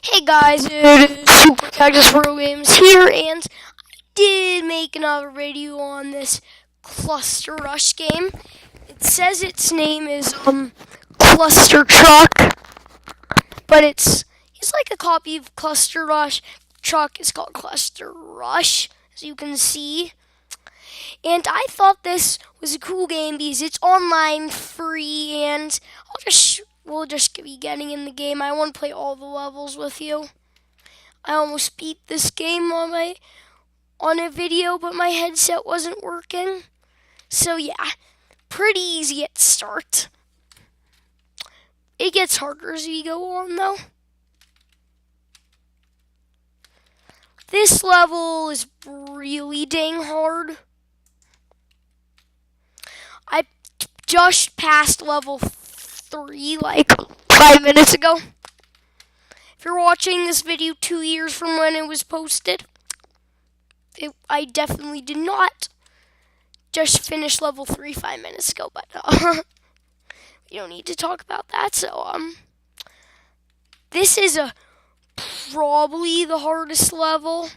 Hey guys, it is Super Cactus Pro Games here, and I did make another video on this Cluster Rush game. It says its name is Cluster Truck, but it's like a copy of Cluster Rush. Truck is called Cluster Rush, as you can see. And I thought this was a cool game because it's online, free, and we'll just be getting in the game. I want to play all the levels with you. I almost beat this game on a video, but my headset wasn't working. So yeah, pretty easy at start. It gets harder as you go on though. This level is really dang hard. I just passed level 3 like 5 minutes ago. If you're watching this video 2 years from when it was posted, I definitely did not just finish level 3 5 minutes ago, but we don't need to talk about that. So this is probably the hardest level.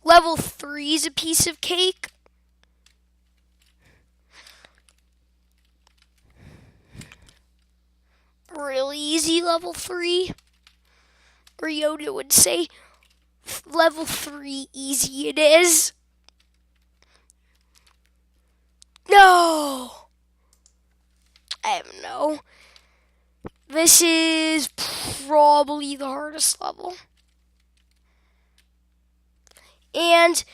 Level 3 is a piece of cake. Really easy level 3. Or Yoda would say, level 3 easy it is. No! I don't know. This is probably the hardest level. And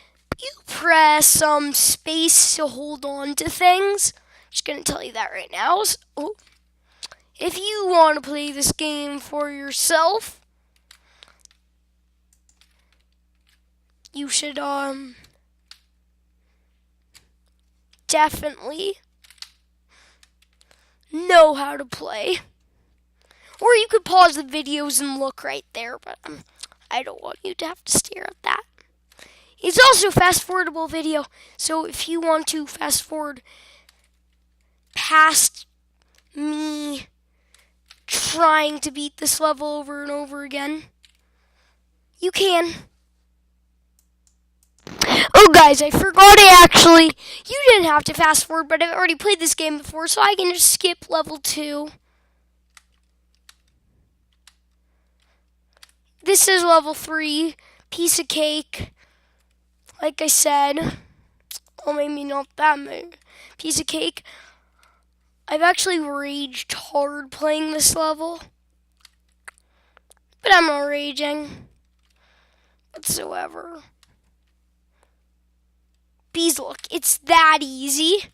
you press some space to hold on to things. Just gonna tell you that right now. So, if you want to play this game for yourself, you should definitely know how to play. Or you could pause the videos and look right there, but I don't want you to have to stare at that. It's also a fast forwardable video, so if you want to fast forward past me trying to beat this level over and over again, you can. Oh guys, I forgot you didn't have to fast forward, but I've already played this game before, so I can just skip level 2. This is level 3, piece of cake. Like I said, well, maybe not that much. Piece of cake. I've actually raged hard playing this level, but I'm not raging whatsoever. Bees, look, it's that easy.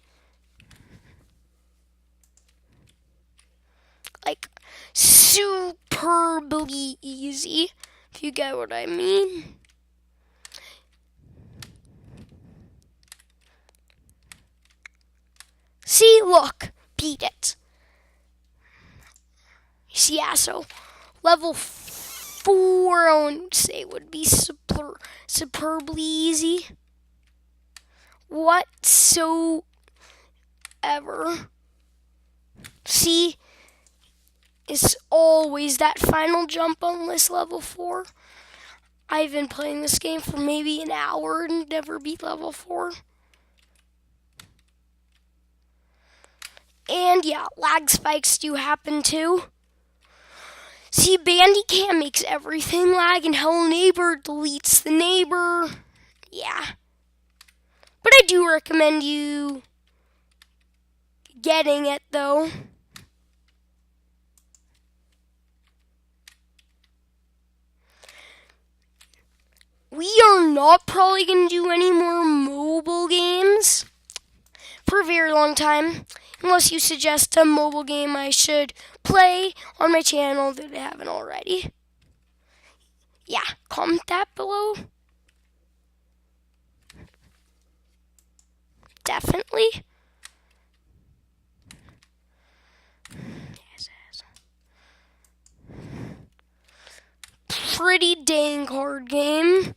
Like, superbly easy, if you get what I mean. See, look, beat it. Yeah, so level 4, I wouldn't say would be superbly easy whatsoever. See, it's always that final jump on this level 4. I've been playing this game for maybe an hour and never beat level 4. And yeah, lag spikes do happen too. See, Bandicam makes everything lag, and Hello Neighbor deletes the neighbor. Yeah. But I do recommend you getting it though. We are not probably going to do any more mobile games for a very long time, unless you suggest a mobile game I should play on my channel that I haven't already. Yeah, comment that below. Definitely. Pretty dang hard game.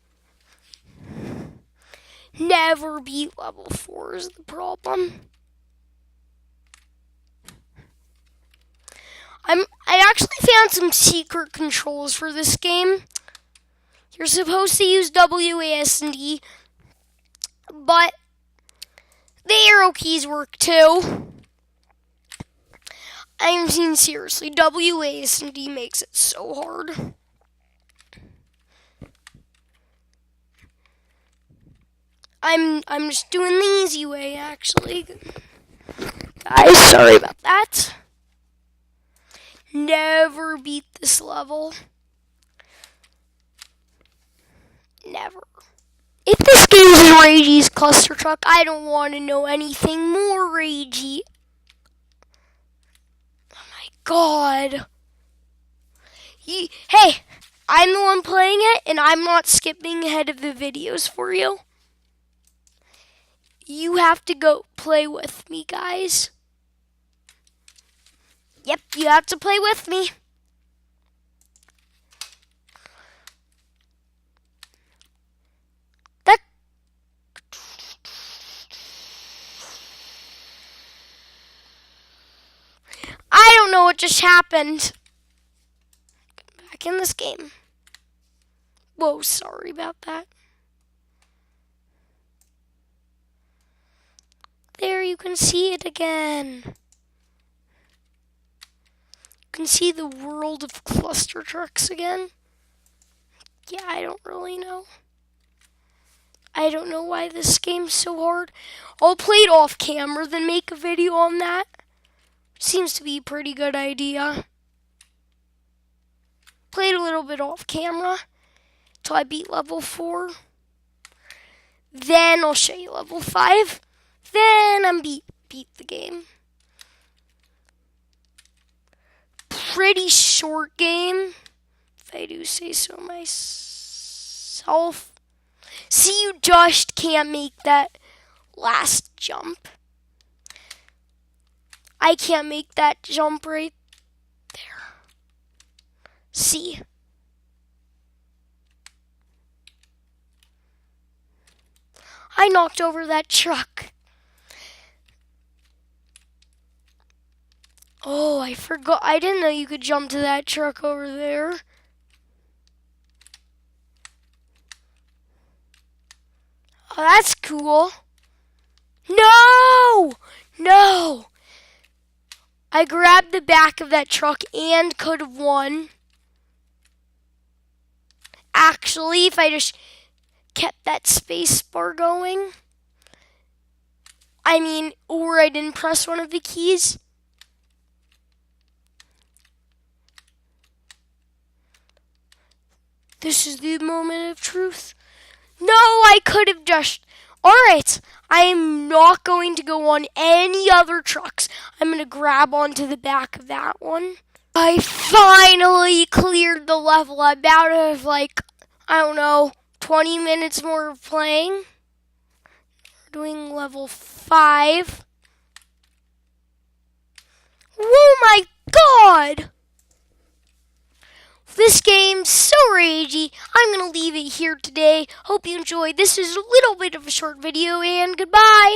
Never beat level 4 is the problem. I actually found some secret controls for this game. You're supposed to use WASD, but the arrow keys work too. I mean, seriously, WASD makes it so hard. I'm just doing the easy way, actually. Guys, sorry about that. Never beat this level. Never. If this game is Ragey's Cluster Truck, I don't want to know anything more Ragey. Oh my god. Hey, I'm the one playing it, and I'm not skipping ahead of the videos for you. You have to go play with me, guys. Yep, you have to play with me. I don't know what just happened. Back in this game. Whoa, sorry about that. There, you can see it again. You can see the world of Cluster Trucks again. Yeah, I don't really know. I don't know why this game's so hard. I'll play it off camera, then make a video on that. Seems to be a pretty good idea. Played a little bit off camera till I beat level 4. Then I'll show you level 5. Then I'm beat the game. Pretty short game, if I do say so myself. See, you just can't make that last jump. I can't make that jump right there. See. I knocked over that truck. Oh, I forgot. I didn't know you could jump to that truck over there. Oh, that's cool. No! No! I grabbed the back of that truck and could have won. Actually, if I just kept that space bar going. Or I didn't press one of the keys. This is the moment of truth. No, I could have just... Alright, I am not going to go on any other trucks. I'm going to grab onto the back of that one. I finally cleared the level. I'm out of, 20 minutes more of playing. We're doing level 5. Oh my god! This game's so ragey. I'm going to leave it here today. Hope you enjoyed. This is a little bit of a short video, and goodbye.